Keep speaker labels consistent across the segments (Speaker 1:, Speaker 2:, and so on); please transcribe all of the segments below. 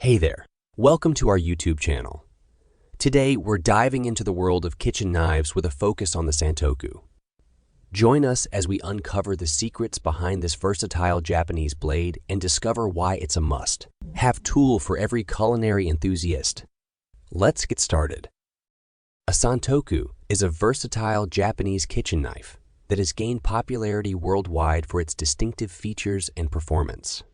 Speaker 1: Hey there, welcome to our YouTube channel. Today, we're diving into the world of kitchen knives with a focus on the Santoku. Join us as we uncover the secrets behind this versatile Japanese blade and discover why it's a must-have tool for every culinary enthusiast. Let's get started. A Santoku is a versatile Japanese kitchen knife that has gained popularity worldwide for its distinctive features and performance.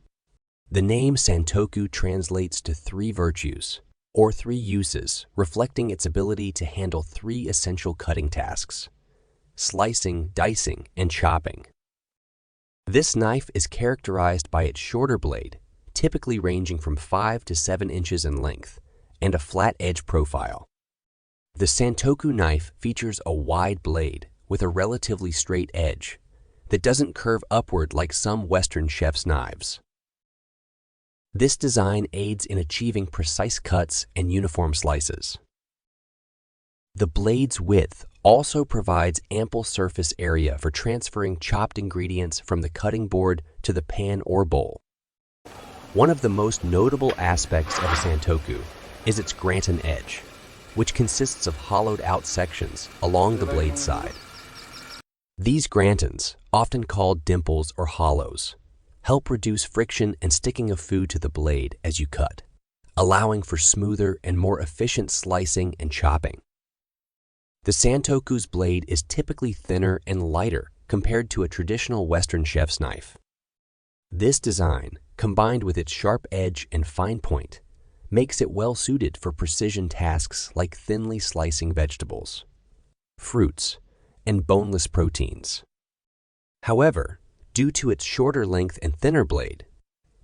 Speaker 1: The name Santoku translates to three virtues, or three uses, reflecting its ability to handle three essential cutting tasks: slicing, dicing, and chopping. This knife is characterized by its shorter blade, typically ranging from 5 to 7 inches in length, and a flat edge profile. The Santoku knife features a wide blade with a relatively straight edge that doesn't curve upward like some Western chef's knives. This design aids in achieving precise cuts and uniform slices. The blade's width also provides ample surface area for transferring chopped ingredients from the cutting board to the pan or bowl. One of the most notable aspects of a Santoku is its granton edge, which consists of hollowed-out sections along the blade's side. These grantons, often called dimples or hollows, help reduce friction and sticking of food to the blade as you cut, allowing for smoother and more efficient slicing and chopping. The Santoku's blade is typically thinner and lighter compared to a traditional Western chef's knife. This design, combined with its sharp edge and fine point, makes it well suited for precision tasks like thinly slicing vegetables, fruits, and boneless proteins. However, due to its shorter length and thinner blade,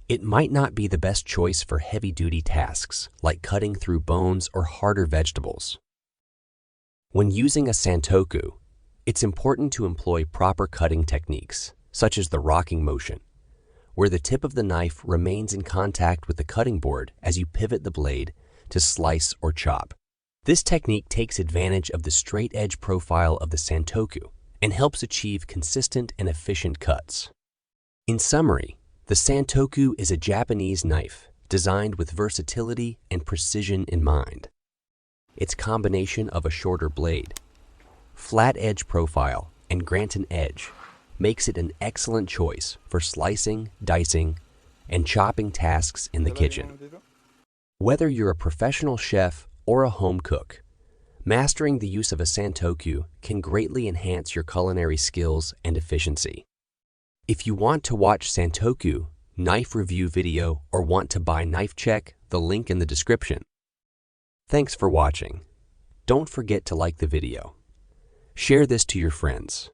Speaker 1: it might not be the best choice for heavy-duty tasks like cutting through bones or harder vegetables. When using a Santoku, it's important to employ proper cutting techniques, such as the rocking motion, where the tip of the knife remains in contact with the cutting board as you pivot the blade to slice or chop. This technique takes advantage of the straight edge profile of the Santoku and helps achieve consistent and efficient cuts. In summary, the Santoku is a Japanese knife designed with versatility and precision in mind. Its combination of a shorter blade, flat edge profile, and granton edge makes it an excellent choice for slicing, dicing, and chopping tasks in the kitchen. Whether you're a professional chef or a home cook, mastering the use of a Santoku can greatly enhance your culinary skills and efficiency. If you want to watch Santoku knife review video or want to buy Knife Check, the link in the description. Thanks for watching. Don't forget to like the video. Share this to your friends